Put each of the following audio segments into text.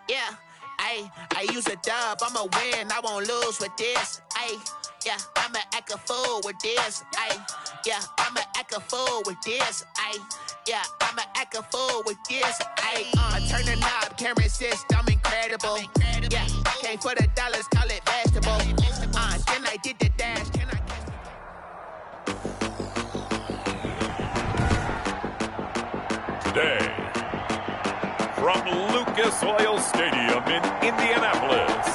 Yeah, I use a dub, I'ma win, I won't lose with this. Yeah, I'ma act a fool with this. Yeah, I'ma act a fool with this. Yeah, I'ma act a fool with this. I turn the knob, camera assist, I'm incredible. Yeah, came for the dollars, call it vegetable. Then I did the dash, can I Today, from Lucas Oil Stadium in Indianapolis,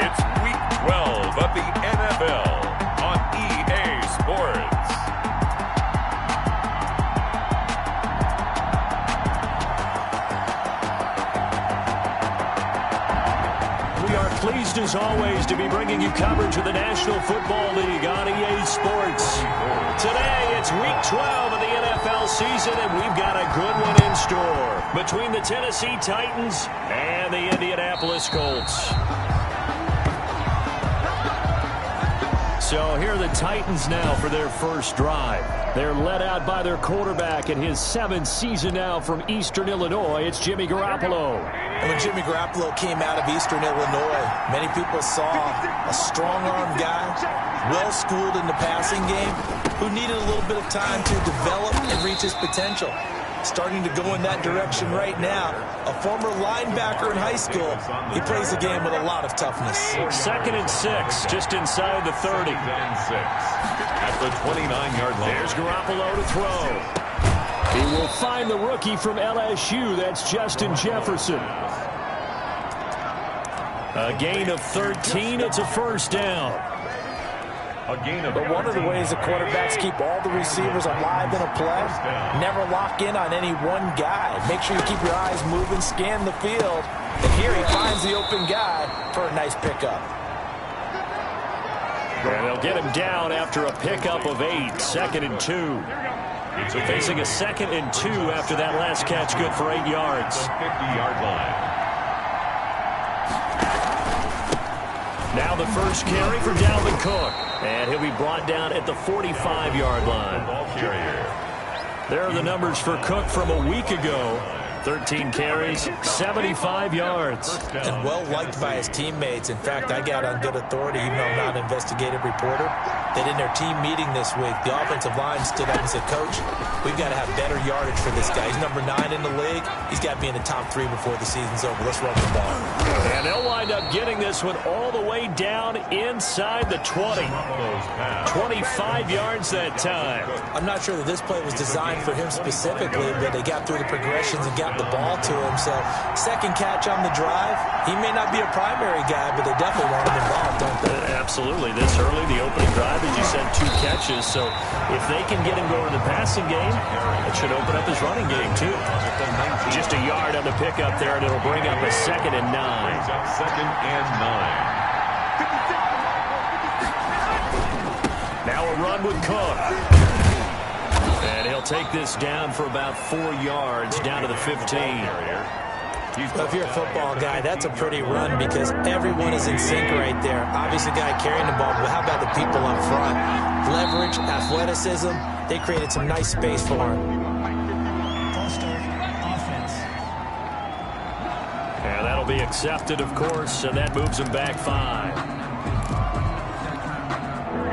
it's Week 12 of the NFL on EA Sports. We are pleased as always to be bringing you coverage of the National Football League on EA Sports. Today it's Week 12 of the NFL season, and we've got a good one in store between the Tennessee Titans and the Indianapolis Colts. So here are the Titans now for their first drive. They're led out by their quarterback in his 7th season now from Eastern Illinois. It's Jimmy Garoppolo. And when Jimmy Garoppolo came out of Eastern Illinois, many people saw a strong-arm guy, well-schooled in the passing game, who needed a little bit of time to develop and reach his potential. Starting to go in that direction right now. A former linebacker in high school, he plays the game with a lot of toughness. 2nd and 6, just inside the 30. At the 29-yard line. There's Garoppolo to throw. He will find the rookie from LSU. That's Justin Jefferson. A gain of 13. It's a first down. But one of the ways the quarterbacks keep all the receivers alive in a play, never lock in on any one guy. Make sure you keep your eyes moving, scan the field. And here he finds the open guy for a nice pickup. And they'll get him down after a pickup of 8. 2nd and 2. So facing a 2nd and 2 after that last catch, good for 8 yards. 50-yard line. Now the first carry for Dalvin Cook. And he'll be brought down at the 45-yard line. There are the numbers for Cook from a week ago. 13 carries, 75 yards. And well-liked by his teammates. In fact, I got on good authority, even though I'm not an investigative reporter, that in their team meeting this week, the offensive line stood up and said, Coach, we've got to have better yardage for this guy. He's number 9 in the league. He's got to be in the top 3 before the season's over. Let's run the ball. And they'll wind up getting this one all the way down inside the 20. 25 yards that time. I'm not sure that this play was designed for him specifically, but they got through the progressions and got the ball to him. So, second catch on the drive. He may not be a primary guy, but they definitely want him involved, don't they? Absolutely. This early, the opening drive, as you said, 2 catches. So, if they can get him going in the passing game, it should open up his running game, too. Just a yard on the pickup there, and it'll bring up a 2nd and 9. 2nd and 9. Now a run with Cook. And he'll take this down for about 4 yards, down to the 15. Well, if you're a football guy, that's a pretty run because everyone is in sync right there. Obviously, the guy carrying the ball, but how about the people up front? Leverage, athleticism, they created some nice space for him. And that'll be accepted, of course, and that moves him back 5.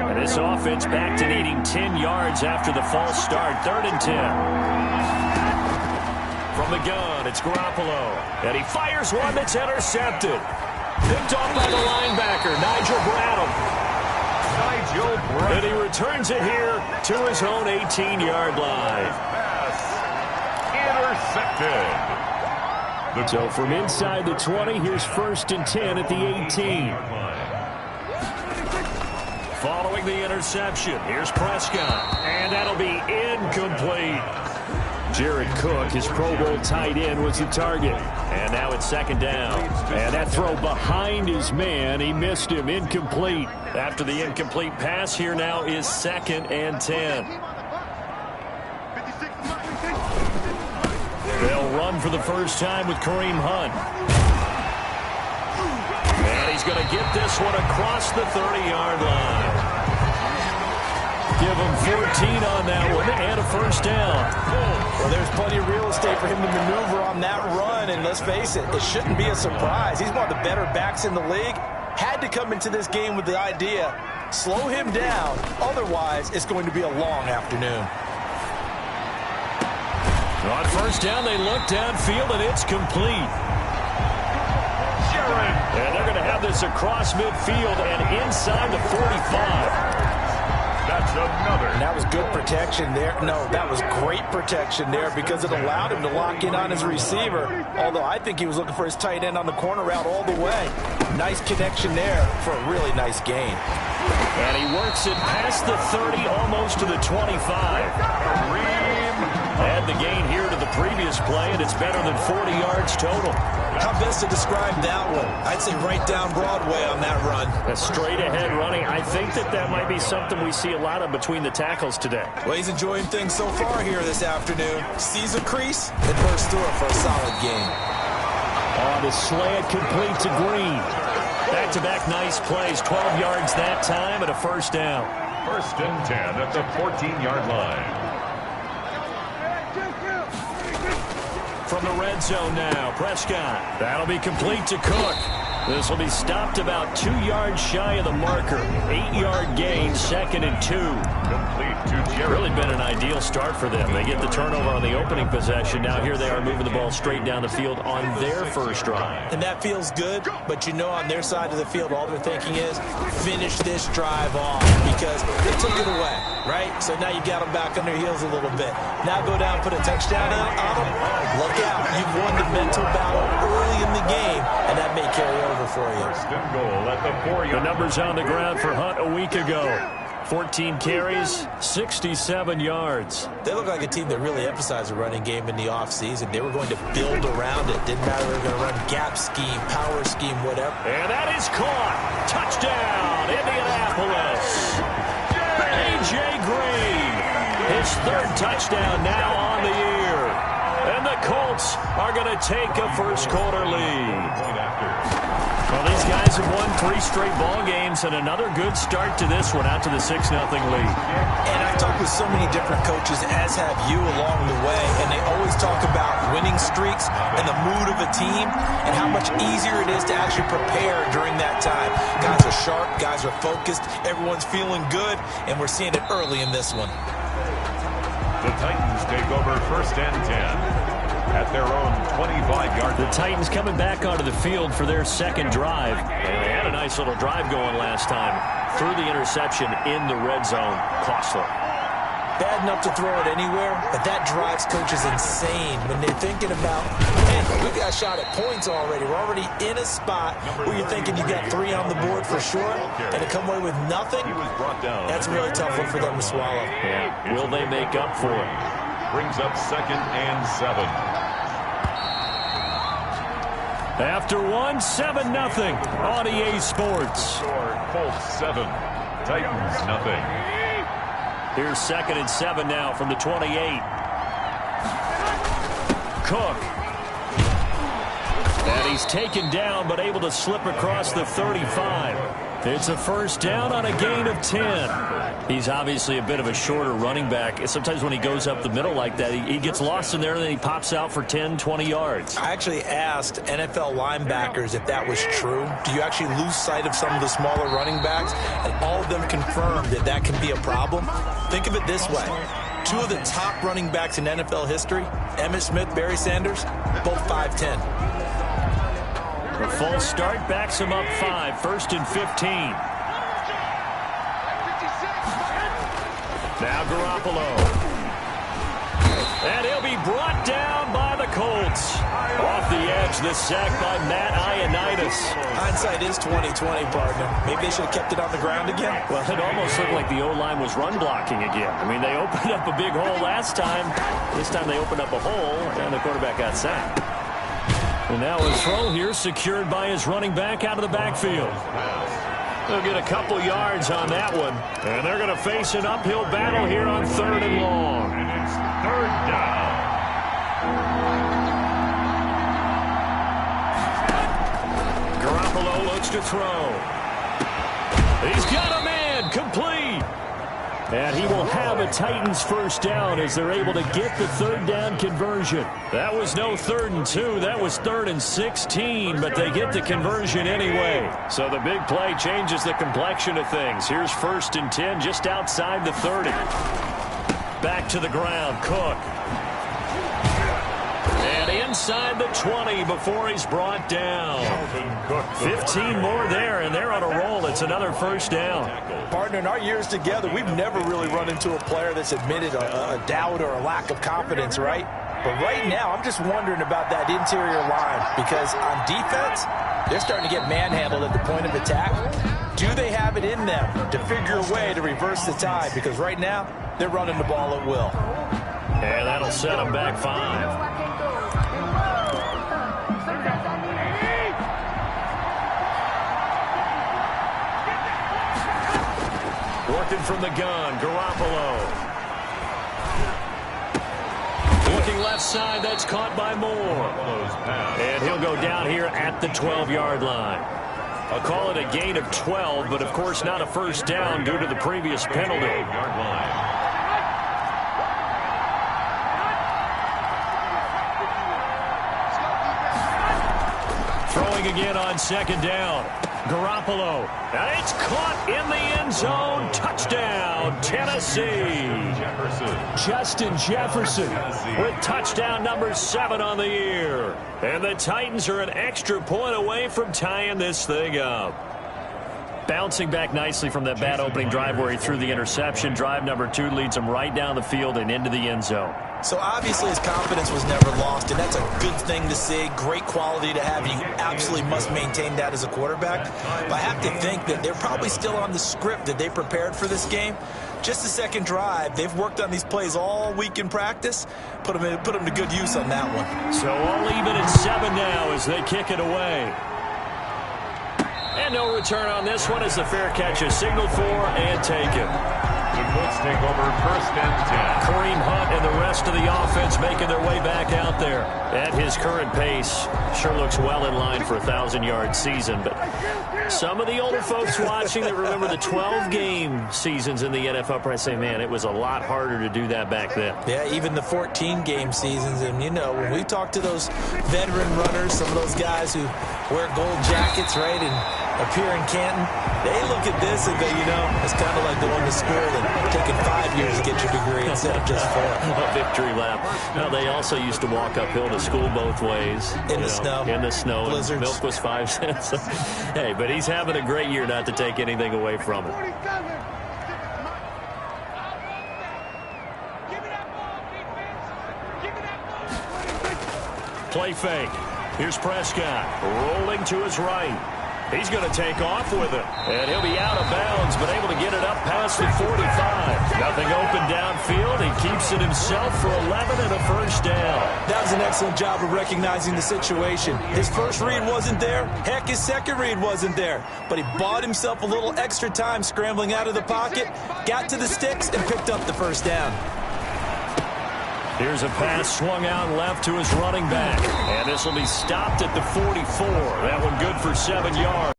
And this offense back to needing 10 yards after the false start. 3rd and 10. From the gun, it's Garoppolo. And he fires one that's intercepted. Picked off by the linebacker, Nigel Bradham. And he returns it here to his own 18-yard line. Intercepted. So from inside the 20, here's 1st and 10 at the 18. Following the interception, here's Prescott. And that'll be incomplete. Jared Cook, his Pro Bowl tight end, was the target. And now it's 2nd down. And that throw behind his man, he missed him, incomplete. After the incomplete pass, here now is 2nd and 10. They'll run for the first time with Kareem Hunt. And he's going to get this one across the 30-yard line. Give him 14 on that one and a first down. Well, there's plenty of real estate for him to maneuver on that run, and let's face it, it shouldn't be a surprise. He's one of the better backs in the league. Had to come into this game with the idea, slow him down, otherwise it's going to be a long afternoon. On first down, they look downfield, and it's complete. And they're going to have this across midfield and inside the 45. That's another. And that was good protection there. No, that was great protection there because it allowed him to lock in on his receiver, although I think he was looking for his tight end on the corner route all the way. Nice connection there for a really nice gain. And he works it past the 30, almost to the 25. Add the gain here to the previous play, and it's better than 40 yards total. How best to describe that one? I'd say right down Broadway on that run. A straight-ahead running. I think that might be something we see a lot of between the tackles today. Well, he's enjoying things so far here this afternoon. Sees a crease and bursts through it for a solid gain. Oh, the slant complete to Green. Back-to-back nice plays. 12 yards that time and a first down. First and 10 at the 14-yard line. From the red zone now, Prescott. That'll be complete to Cook. This will be stopped about 2 yards shy of the marker. 8-yard gain, 2nd and 2. Complete to Jared. Really been an ideal start for them. They get the turnover on the opening possession. Now here they are moving the ball straight down the field on their first drive. And that feels good, but you know on their side of the field, all they're thinking is finish this drive off because they took it away, right? So now you got them back on their heels a little bit. Now go down, put a touchdown on them. Look out. You've won the mental battle early in the game, and that may carry over for you. First and goal at the 4-yard line. The numbers on the ground for Hunt a week ago. 14 carries, 67 yards. They look like a team that really emphasized the running game in the offseason. They were going to build around it. Didn't matter if they were going to run gap scheme, power scheme, whatever. And that is caught. Touchdown, Indianapolis. A.J. Green, his 3rd touchdown now on the year. And the Colts are going to take a first-quarter lead. Well, these guys have won 3 straight ball games and another good start to this one out to the 6-0 lead. And I've talked with so many different coaches, as have you along the way, and they always talk about winning streaks and the mood of a team and how much easier it is to actually prepare during that time. Guys are sharp, guys are focused, everyone's feeling good, and we're seeing it early in this one. The Titans take over first and 10. At their own 25-yard. The Titans coming back onto the field for their 2nd drive. And they had a nice little drive going last time. Threw the interception in the red zone. Costly. Bad enough to throw it anywhere, but that drives coaches insane when they're thinking about, man, we got shot at points already. We're already in a spot where you're thinking you got 3 on the board for sure, and to come away with nothing, that's a really tough one for them to swallow. Yeah. Will they make up for it? Brings up 2nd and 7. After 1, 7-0 on EA Sports. Colts 7, Titans nothing. Here's 2nd and 7 now from the 28. Cook. And he's taken down but able to slip across the 35. It's a first down on a gain of 10. He's obviously a bit of a shorter running back. Sometimes when he goes up the middle like that, he gets lost in there and then he pops out for 10, 20 yards. I actually asked NFL linebackers if that was true. Do you actually lose sight of some of the smaller running backs? And all of them confirmed that that can be a problem. Think of it this way. 2 of the top running backs in NFL history, Emmitt Smith, Barry Sanders, both 5'10". The false start backs him up 5, 1st and 15. Now Garoppolo. And he'll be brought down by the Colts. Off the edge, this sack by Matt Ioannidis. Hindsight is 20/20, partner. Maybe they should have kept it on the ground again. Well, it almost looked like the O-line was run blocking again. I mean, they opened up a big hole last time. This time they opened up a hole, and the quarterback got sacked. And now a throw here secured by his running back out of the backfield. They'll get a couple yards on that one. And they're going to face an uphill battle here on 3rd and long. And it's 3rd down. Garoppolo looks to throw. He's got a man. Complete. And he will have a Titans first down as they're able to get the third down conversion. That was no 3rd and 2. That was 3rd and 16, but they get the conversion anyway. So the big play changes the complexion of things. Here's 1st and 10 just outside the 30. Back to the ground, Cook. And inside the 20 before he's brought down. 15 more there, and they're on a roll. It's another first down. Partner, in our years together, we've never really run into a player that's admitted a doubt or a lack of confidence, right? But right now, I'm just wondering about that interior line because on defense, they're starting to get manhandled at the point of attack. Do they have it in them to figure a way to reverse the tide? Because right now, they're running the ball at will. And that'll set them back 5. Working from the gun, Garoppolo. Looking left side, that's caught by Moore. And he'll go down here at the 12-yard line. I'll call it a gain of 12, but of course not a first down due to the previous penalty. Throwing again on 2nd down. Garoppolo, and it's caught in the end zone. Touchdown, Tennessee. Justin Jefferson with touchdown number 7 on the year. And the Titans are an extra point away from tying this thing up. Bouncing back nicely from that bad opening drive where he threw the interception. Drive number 2 leads him right down the field and into the end zone. So obviously his confidence was never lost, and that's a good thing to see. Great quality to have. You absolutely must maintain that as a quarterback. But I have to think that they're probably still on the script that they prepared for this game. Just the second drive, they've worked on these plays all week in practice. Put them to good use on that one. So all even at 7 now as they kick it away. And no return on this one as the fair catch is signaled for and taken. The Colts take over 1st and 10. Kareem Hunt and the rest of the offense making their way back out there. At his current pace, sure looks well in line for a 1,000-yard season. But some of the older folks watching that remember the 12-game seasons in the NFL probably say, man, it was a lot harder to do that back then. Yeah, even the 14-game seasons. And, you know, when we talk to those veteran runners, some of those guys who wear gold jackets, right, and appear in Canton, they look at this and go, you know, it's kind of like going to school and taking 5 years to get your degree instead of just 4. A victory lap. Now, they also used to walk uphill to school both ways. In the snow. In the snow. Blizzards. Milk was 5 cents. Hey, but he's having a great year, not to take anything away from it. Play fake. Here's Prescott rolling to his right. He's going to take off with it. And he'll be out of bounds, but able to get it up past the 45. Nothing open downfield. He keeps it himself for 11 and a first down. That was an excellent job of recognizing the situation. His first read wasn't there. Heck, his second read wasn't there. But he bought himself a little extra time scrambling out of the pocket, got to the sticks, and picked up the first down. Here's a pass swung out left to his running back. And this will be stopped at the 44. That one good for 7 yards.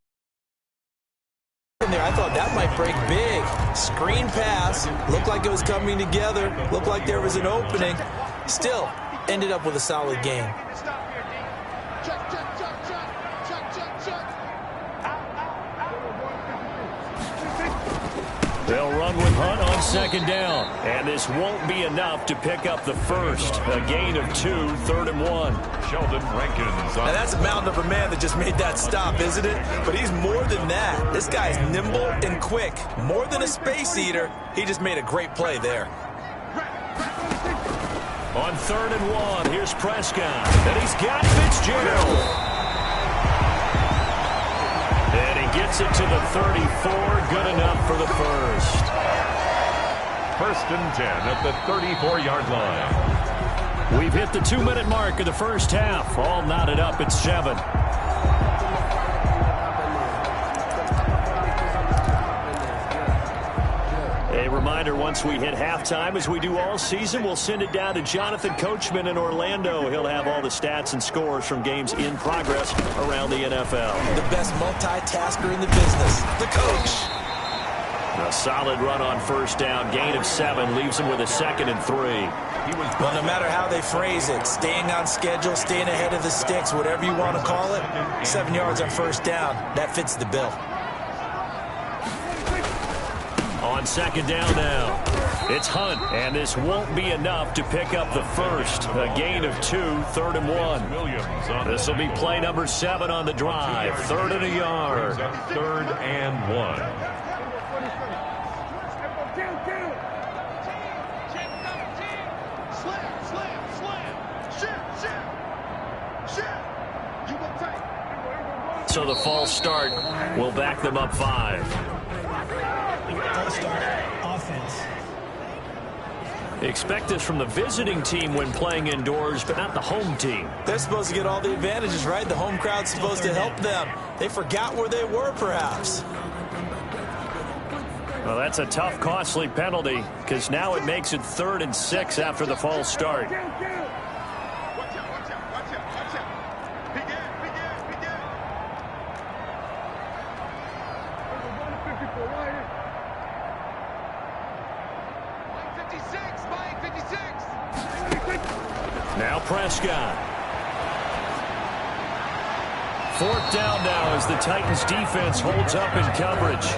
There, I thought that might break big. Screen pass. Looked like it was coming together. Looked like there was an opening. Still ended up with a solid game. They'll run with Hunt on 2nd down. And this won't be enough to pick up the first. A gain of 2, 3rd and 1. Sheldon Rankins. Now that's a mountain of a man that just made that stop, isn't it? But he's more than that. This guy's nimble and quick. More than a space eater. He just made a great play there. On 3rd and 1, here's Prescott. And he's got Fitzgerald. And he gets it to the 34. Good enough for the first. 1st and 10 at the 34-yard line. We've hit the 2-minute mark of the first half. All knotted up at 7. A reminder, once we hit halftime, as we do all season, we'll send it down to Jonathan Coachman in Orlando. He'll have all the stats and scores from games in progress around the NFL. The best multitasker in the business, the coach. A solid run on first down. Gain of 7 leaves him with a 2nd and 3. Well, no matter how they phrase it, staying on schedule, staying ahead of the sticks, whatever you want to call it, 7 yards on first down, that fits the bill. On 2nd down now, it's Hunt, and this won't be enough to pick up the first. A gain of 2, 3rd and 1. This will be play number 7 on the drive. 3rd and a yard. 3rd and 1. So the false start will back them up 5. Offense. Expect this from the visiting team when playing indoors, but not the home team. They're supposed to get all the advantages, right? The home crowd's supposed to help them. They forgot where they were, perhaps. Well, that's a tough, costly penalty, because now it makes it 3rd and 6 after the false start. Now Prescott. 4th down now as the Titans defense holds up in coverage.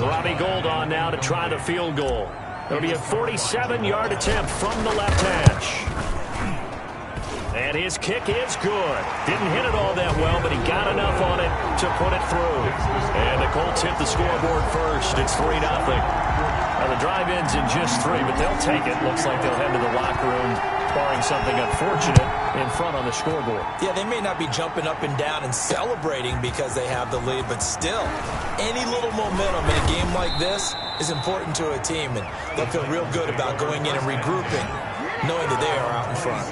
Robbie Gould on now to try the field goal. It'll be a 47-yard attempt from the left hash. And his kick is good. Didn't hit it all that well, but he got enough on it to put it through. And the Colts hit the scoreboard first. It's 3-0. Now the drive ends in just 3, but they'll take it. Looks like they'll head to the locker room, barring something unfortunate, in front on the scoreboard. Yeah, they may not be jumping up and down and celebrating because they have the lead, but still, any little momentum in a game like this is important to a team, and they'll feel real good about going in and regrouping, knowing that they are out in front.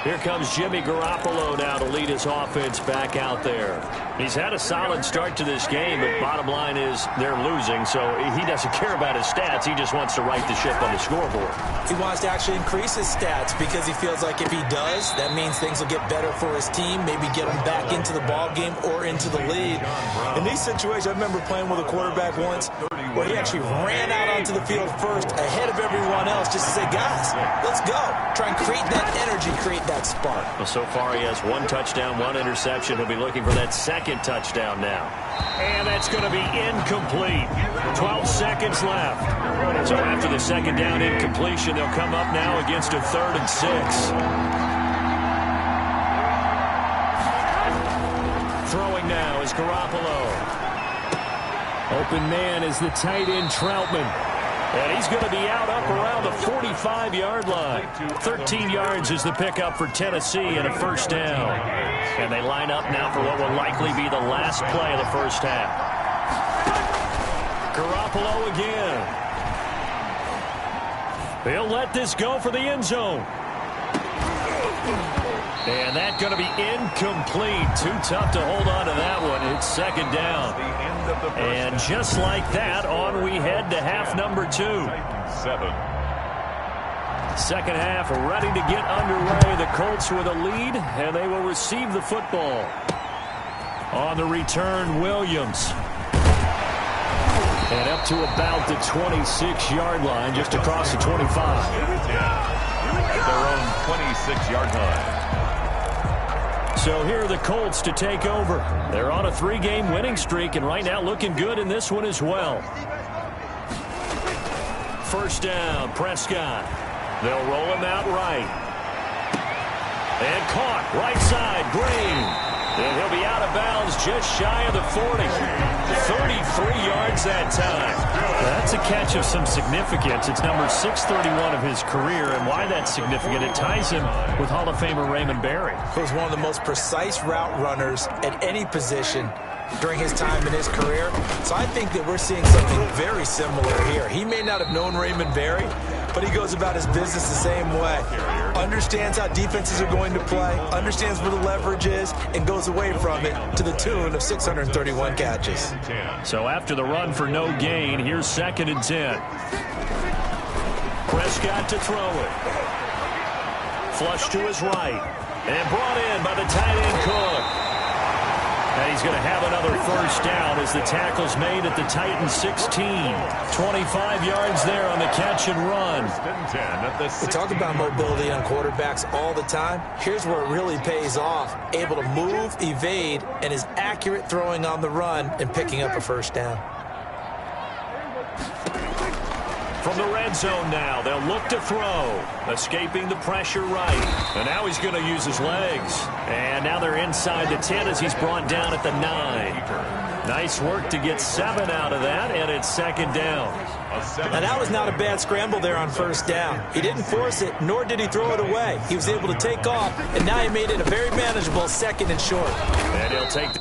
Here comes Jimmy Garoppolo now to lead his offense back out there. He's had a solid start to this game, but bottom line is they're losing, so he doesn't care about his stats. He just wants to right the ship on the scoreboard. He wants to actually increase his stats because he feels like if he does, that means things will get better for his team, maybe get him back into the ball game or into the lead. In these situations, I remember playing with a quarterback once where he actually ran out onto the field first ahead of everyone else just to say, guys, let's go. Try and create that energy, create that spark. Well, so far he has 1 touchdown, 1 interception. He'll be looking for that 2nd touchdown now. And that's going to be incomplete. 12 seconds left. So after the 2nd down incompletion, they'll come up now against a 3rd and 6. Throwing now is Garoppolo. Open man is the tight end Troutman. And he's going to be out up around the 45-yard line. 13 yards is the pickup for Tennessee and a 1st down. And they line up now for what will likely be the last play of the first half. Garoppolo again. He'll let this go for the end zone. And that's going to be incomplete. Too tough to hold on to that one. It's 2nd down. And just like that, on we head to half number 2. 2nd half ready to get underway. The Colts with a lead, and they will receive the football. On the return, Williams. And up to about the 26-yard line, just across the 25. At their own 26-yard line. So here are the Colts to take over. They're on a 3-game winning streak, and right now looking good in this one as well. 1st down, Prescott. They'll roll him out right. And caught, right side, Green. And he'll be out of bounds just shy of the 40. 33 yards that time. That's a catch of some significance. It's number 631 of his career, and why that's significant, it ties him with Hall of Famer Raymond Berry. He was one of the most precise route runners at any position during his time in his career. So I think that we're seeing something very similar here. He may not have known Raymond Berry, but he goes about his business the same way. Understands how defenses are going to play, understands where the leverage is, and goes away from it to the tune of 631 catches. So after the run for no gain, here's 2nd and 10. Prescott to throw it. Flush to his right. And brought in by the tight end Cook. And he's going to have another first down as the tackle's made at the Titans 16. 25 yards there on the catch and run. We talk about mobility on quarterbacks all the time. Here's where it really pays off. Able to move, evade, and is accurate throwing on the run and picking up a first down. From the red zone now, they'll look to throw. Escaping the pressure right. And now he's going to use his legs. And now they're inside the 10 as he's brought down at the 9. Nice work to get 7 out of that, and it's second down. And that was not a bad scramble there on first down. He didn't force it, nor did he throw it away. He was able to take off, and now he made it a very manageable second and short. And he'll take the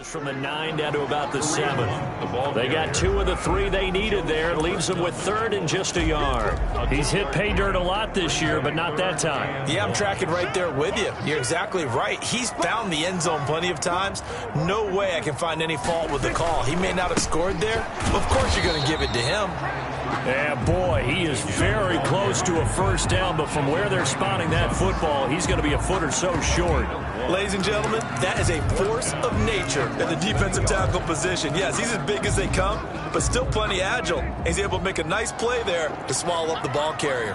from the 9 down to about the 7. They got 2 of the 3 they needed there. It leaves them with 3rd and just a yard. He's hit pay dirt a lot this year, but not that time. Yeah, I'm tracking right there with you. You're exactly right. He's found the end zone plenty of times. No way I can find any fault with the call. He may not have scored there, but of course you're going to give it to him. Yeah, boy, he is very close to a first down, but from where they're spotting that football, he's going to be a foot or so short. Ladies and gentlemen, that is a force of nature at the defensive tackle position. Yes, he's as big as they come, but still plenty agile. He's able to make a nice play there to swallow up the ball carrier.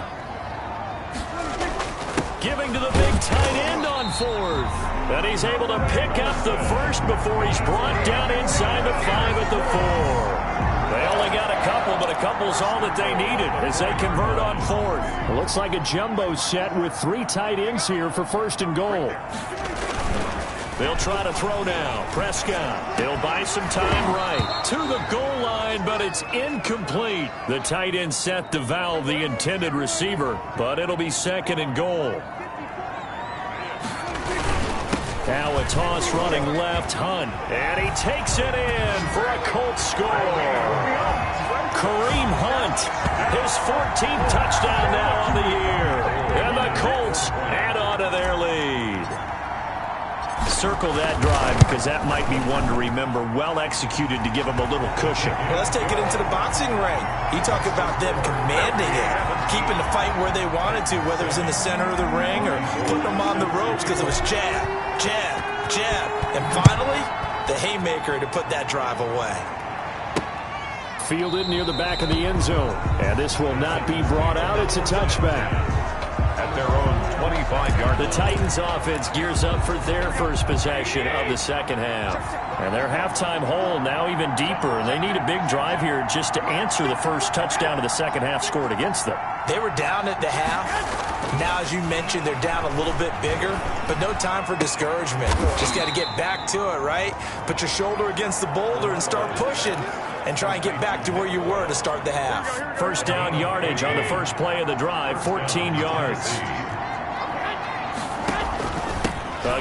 Giving to the big tight end on 4th. And he's able to pick up the first before he's brought down inside the 5 at the 4. They only got a couple, but a couple's all that they needed as they convert on 4th. It looks like a jumbo set with 3 tight ends here for 1st and goal. They'll try to throw now. Prescott, he'll buy some time right to the goal line, but it's incomplete. The tight end set to valve the intended receiver, but it'll be 2nd and goal. Now a toss running left, Hunt. And he takes it in for a Colts score. Kareem Hunt, his 14th touchdown now on the year. And the Colts add on to their lead. Circle that drive because that might be one to remember. Well executed to give him a little cushion. Well, let's take it into the boxing ring. You talk about them commanding it, keeping the fight where they wanted to, whether it was in the center of the ring or putting them on the ropes because it was jab, jab, jab. And finally, the haymaker to put that drive away. Fielded near the back of the end zone. And this will not be brought out. It's a touchback. At their own 25-yard. The Titans offense gears up for their first possession of the second half. And their halftime hole now even deeper. And they need a big drive here just to answer the first touchdown of the second half scored against them. They were down at the half. Now, as you mentioned, they're down a little bit bigger, but no time for discouragement. Just got to get back to it, right? Put your shoulder against the boulder and start pushing and try and get back to where you were to start the half. First down yardage on the first play of the drive, 14 yards.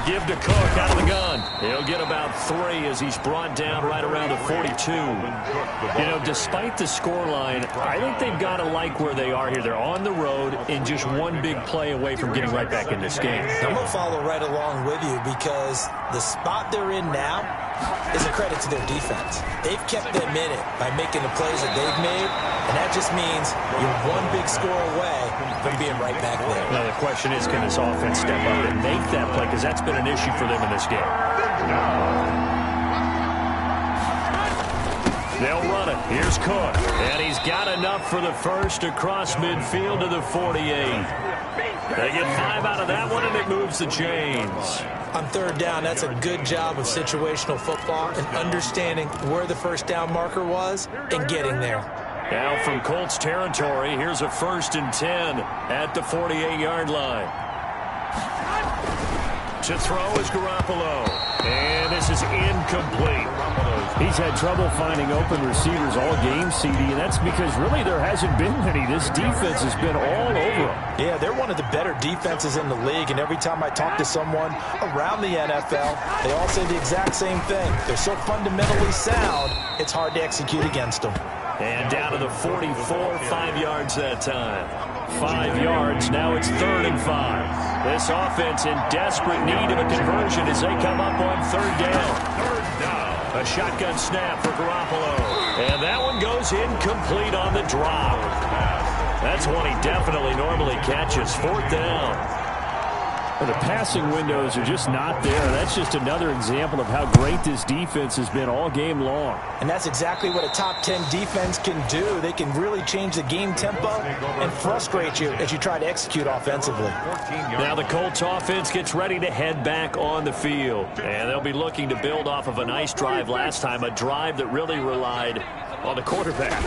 Give to Cook out of the gun. He'll get about 3 as he's brought down right around the 42. You know, despite the scoreline, I think they've got to like where they are here. They're on the road and just one big play away from getting right back in this game. I'm going to follow right along with you because the spot they're in now is a credit to their defense. They've kept them in it by making the plays that they've made, and that just means you're one big score away from being right back there. Now, the question is, can this offense step up and make that play? Because that's been an issue for them in this game. They'll run it. Here's Cook. And he's got enough for the first across midfield to the 48. They get 5 out of that one, and it moves the chains. On third down, that's a good job of situational football and understanding where the first down marker was and getting there. Now from Colts territory, here's a 1st and 10 at the 48-yard line. To throw is Garoppolo. And this is incomplete. He's had trouble finding open receivers all game, CD, and that's because really there hasn't been many. This defense has been all over him. Yeah, they're one of the better defenses in the league, and every time I talk to someone around the NFL, they all say the exact same thing. They're so fundamentally sound, it's hard to execute against them. And down to the 44, 5 yards that time. 5 yards, now it's 3rd and 5. This offense in desperate need of a conversion as they come up on 3rd down. A shotgun snap for Garoppolo. And that one goes incomplete on the drop. That's one he definitely normally catches. 4th down. Well, the passing windows are just not there. That's just another example of how great this defense has been all game long. And that's exactly what a top 10 defense can do. They can really change the game tempo and frustrate you as you try to execute offensively. Now the Colts offense gets ready to head back on the field. And they'll be looking to build off of a nice drive last time, a drive that really relied on the quarterback.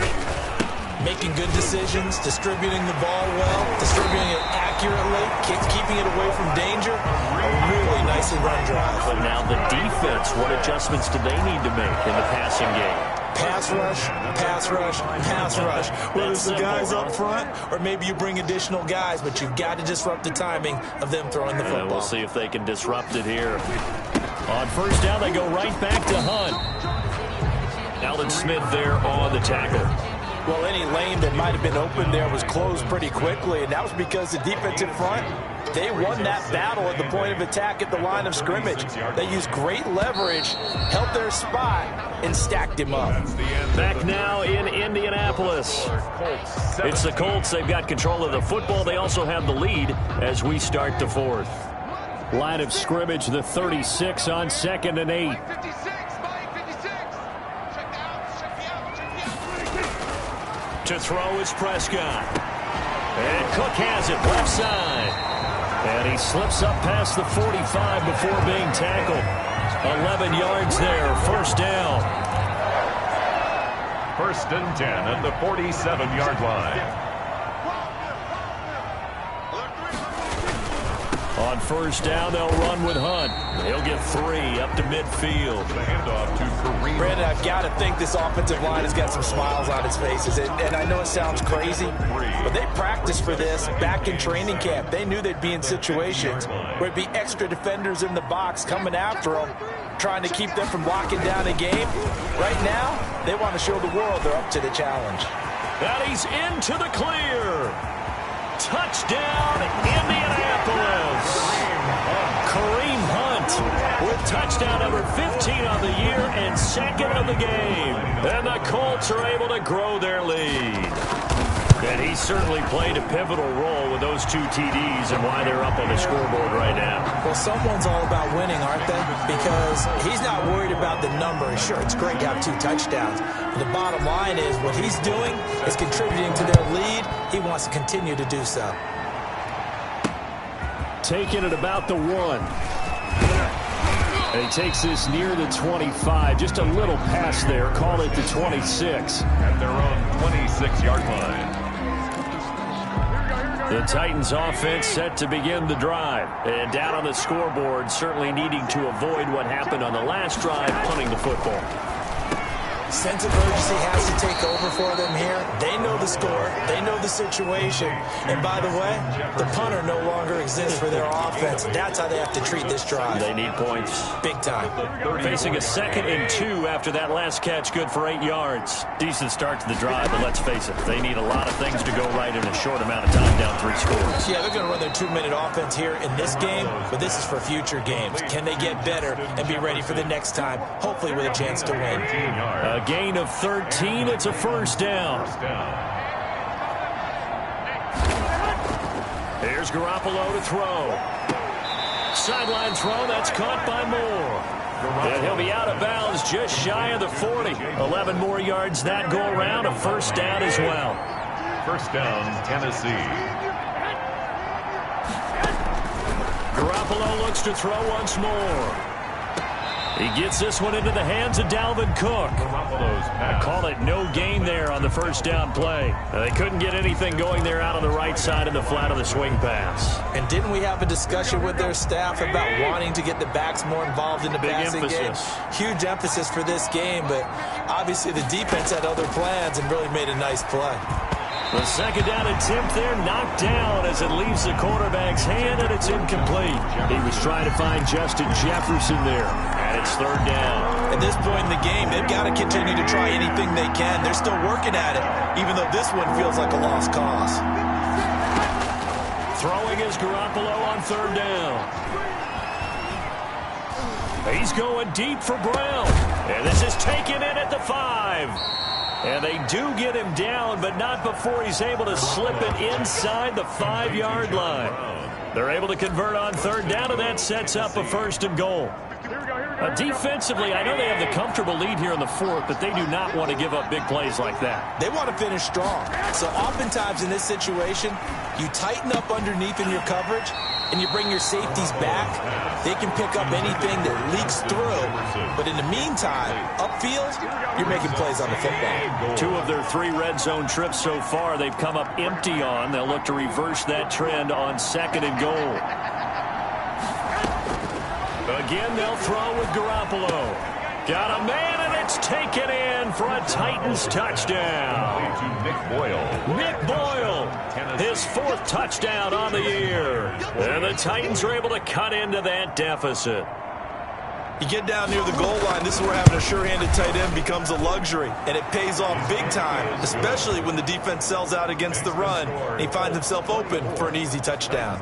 Making good decisions, distributing the ball well, distributing it accurately, keeping it away from danger. A really nicely run drive. But now the defense, what adjustments do they need to make in the passing game? Pass rush, pass rush, pass rush. Whether it's the guys up front or maybe you bring additional guys, but you've got to disrupt the timing of them throwing the football. We'll see if they can disrupt it here. On 1st down, they go right back to Hunt. Alden Smith there on the tackle. Well, any lane that might have been open there was closed pretty quickly, and that was because the defensive front, they won that battle at the point of attack at the line of scrimmage. They used great leverage, held their spot, and stacked him up. Back now in Indianapolis. It's the Colts. They've got control of the football. They also have the lead as we start the 4th. Line of scrimmage, the 36 on 2nd and 8. To throw is Prescott. And Cook has it left side. And he slips up past the 45 before being tackled. 11 yards there, 1st down. 1st and 10 at the 47-yard line. On 1st down, they'll run with Hunt. He'll get 3 up to midfield. The handoff to Kareem. Brandon, I've got to think this offensive line has got some smiles on its faces. And I know it sounds crazy, but they practiced for this back in training camp. They knew they'd be in situations where it'd be extra defenders in the box coming after them, trying to keep them from locking down a game. Right now, they want to show the world they're up to the challenge. And he's into the clear. Touchdown, Indianapolis. Kareem Hunt with touchdown number 15 on the year and 2nd of the game. And the Colts are able to grow their lead. And he certainly played a pivotal role with those 2 TDs and why they're up on the scoreboard right now. Well, someone's all about winning, aren't they? Because he's not worried about the number. Sure, it's great to have 2 touchdowns. But the bottom line is what he's doing is contributing to their lead. He wants to continue to do so. Taking it about the 1. And he takes this near the 25. Just a little pass there. Call it the 26. At their own 26-yard line. The Titans offense set to begin the drive. And down on the scoreboard, certainly needing to avoid what happened on the last drive, punting the football. Sense of urgency has to take over for them here. They know the score. They know the situation. And by the way, the punter no longer exists for their offense. That's how they have to treat this drive. They need points. Big time. Facing a 2nd and 2 after that last catch, good for 8 yards. Decent start to the drive, but let's face it, they need a lot of things to go right in a short amount of time, down 3 scores. Yeah, they're going to run their 2-minute offense here in this game, but this is for future games. Can they get better and be ready for the next time, hopefully with a chance to win? A gain of 13. It's a 1st down. Here's Garoppolo to throw. Sideline throw. That's caught by Moore. And he'll be out of bounds just shy of the 40. 11 more yards that go around. A 1st down as well. 1st down, Tennessee. Garoppolo looks to throw once more. He gets this one into the hands of Dalvin Cook. I call it no gain there on the first down play. They couldn't get anything going there out on the right side of the flat of the swing pass. And didn't we have a discussion with their staff about wanting to get the backs more involved in the passing game? Huge emphasis for this game, but obviously the defense had other plans and really made a nice play. The second down attempt there knocked down as it leaves the quarterback's hand, and it's incomplete. He was trying to find Justin Jefferson there, and it's third down. At this point in the game, they've got to continue to try anything they can. They're still working at it, even though this one feels like a lost cause. Throwing is Garoppolo on third down. He's going deep for Brown, and this is taken in at the 5. And they do get him down, but not before he's able to slip it inside the 5-yard line. They're able to convert on third down, and that sets up a first and goal. Defensively, I know they have the comfortable lead here in the fourth, but they do not want to give up big plays like that. They want to finish strong. So oftentimes in this situation, you tighten up underneath in your coverage, and you bring your safeties back. They can pick up anything that leaks through. But in the meantime, upfield, you're making plays on the football. 2 of their 3 red zone trips so far, they've come up empty on. They'll look to reverse that trend on second and goal. Again, they'll throw with Garoppolo. Got a man, and it's taken in for a Titans touchdown. Nick Boyle, his 4th touchdown on the year. And the Titans are able to cut into that deficit. You get down near the goal line, this is where having a sure-handed tight end becomes a luxury, and it pays off big time, especially when the defense sells out against the run, and he finds himself open for an easy touchdown.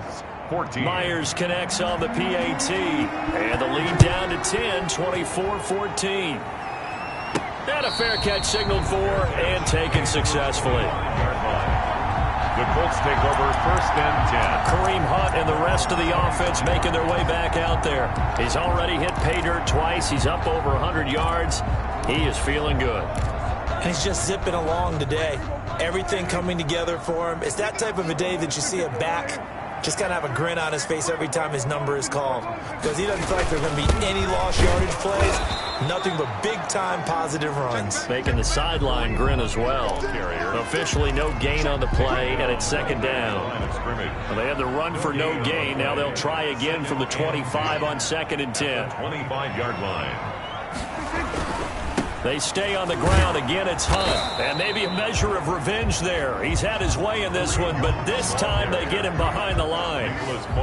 14. Myers connects on the PAT, and the lead down to 10, 24-14. And a fair catch signaled for and taken successfully. The Colts take over first and 10. Kareem Hunt and the rest of the offense making their way back out there. He's already hit pay dirt twice. He's up over 100 yards. He is feeling good. And he's just zipping along today. Everything coming together for him. It's that type of a day that you see a back just kind of have a grin on his face every time his number is called, because he doesn't feel like there's going to be any lost yardage plays, nothing but big-time positive runs. Making the sideline grin as well. Officially no gain on the play, and it's second down. Well, they had the run for no gain. Now they'll try again from the 25 on second and 10. 25-yard line. They stay on the ground. Again, it's Hunt. And maybe a measure of revenge there. He's had his way in this one, but this time they get him behind the line.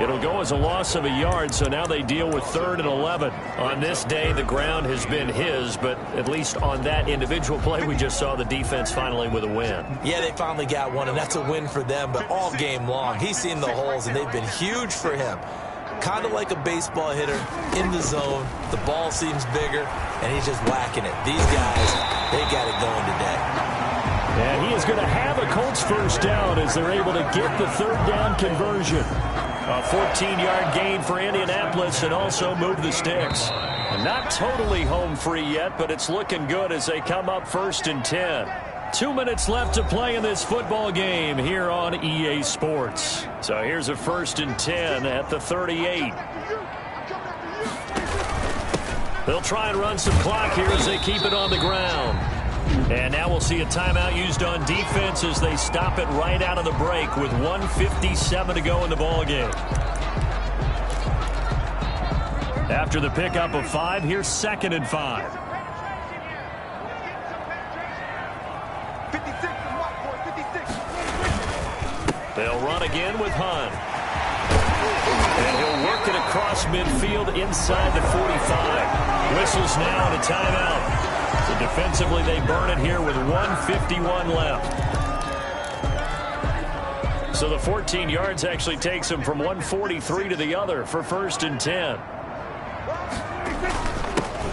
It'll go as a loss of a yard, so now they deal with 3rd and 11. On this day, the ground has been his, but at least on that individual play, we just saw the defense finally with a win. Yeah, they finally got one, and that's a win for them, but all game long, he's seen the holes, and they've been huge for him. Kind of like a baseball hitter in the zone. The ball seems bigger, and he's just whacking it. These guys, they got it going today. And he is going to have a Colts first down as they're able to get the 3rd down conversion. A 14-yard gain for Indianapolis and also move the sticks. And not totally home free yet, but it's looking good as they come up 1st and 10. 2 minutes left to play in this football game here on EA Sports. So here's a 1st and 10 at the 38. They'll try and run some clock here as they keep it on the ground. And now we'll see a timeout used on defense as they stop it right out of the break with 1:57 to go in the ballgame. After the pickup of 5, here's 2nd and 5. They'll run again with Hunt. And he'll work it across midfield inside the 45. Whistles now and a timeout. So defensively, they burn it here with 1:51 left. So the 14 yards actually takes them from 143 to the other for 1st and 10.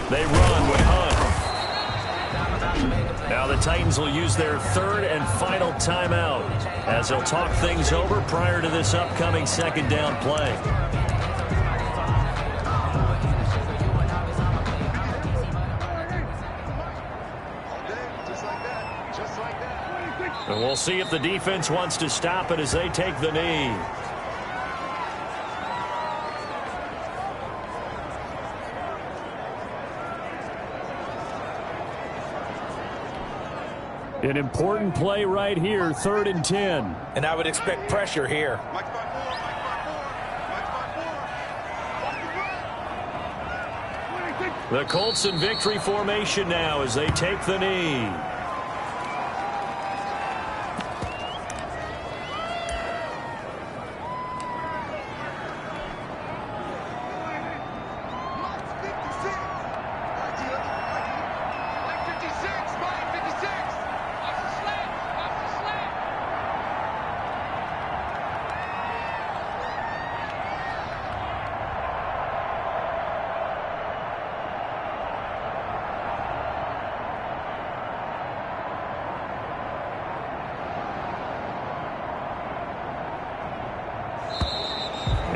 They run with Hunt. Now the Titans will use their 3rd and final timeout as they'll talk things over prior to this upcoming 2nd down play. And we'll see if the defense wants to stop it as they take the knee. An important play right here, 3rd and 10. And I would expect pressure here. The Colts in victory formation now as they take the knee.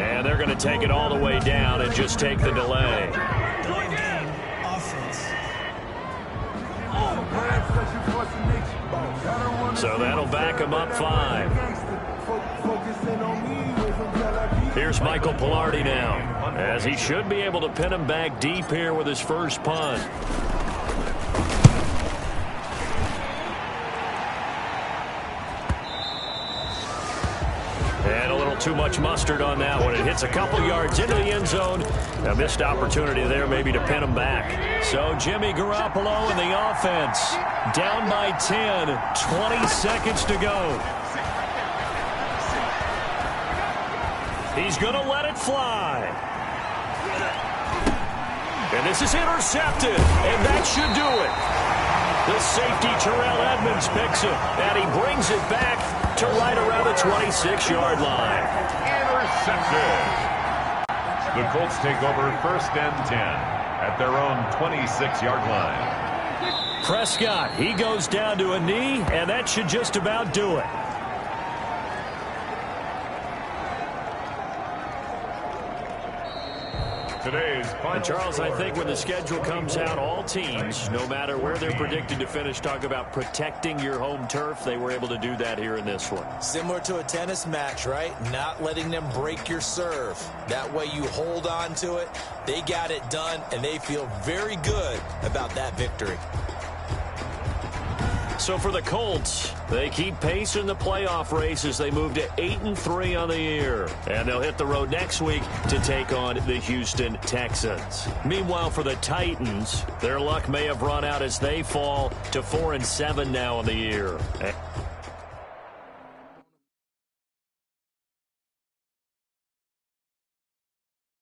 And they're going to take it all the way down and just take the delay. So that'll back him up 5. Here's Michael Pilardi now, as he should be able to pin him back deep here with his first punt. And a little too much mustard on that one. It hits a couple yards into the end zone. A missed opportunity there maybe to pin him back. So Jimmy Garoppolo and the offense down by 10, 20 seconds to go. He's going to let it fly. And this is intercepted, and that should do it. The safety, Terrell Edmonds, picks it, and he brings it back to right around the 26-yard line. Intercepted. The Colts take over 1st and 10 at their own 26-yard line. Prescott, he goes down to a knee, and that should just about do it. And Charles, I think when the schedule comes out, all teams, no matter where they're predicted to finish, talk about protecting your home turf. They were able to do that here in this one. Similar to a tennis match, right? Not letting them break your serve. That way you hold on to it. They got it done, and they feel very good about that victory. So for the Colts, they keep pace in the playoff race as they move to 8-3 on the year. And they'll hit the road next week to take on the Houston Texans. Meanwhile, for the Titans, their luck may have run out as they fall to 4-7 now on the year.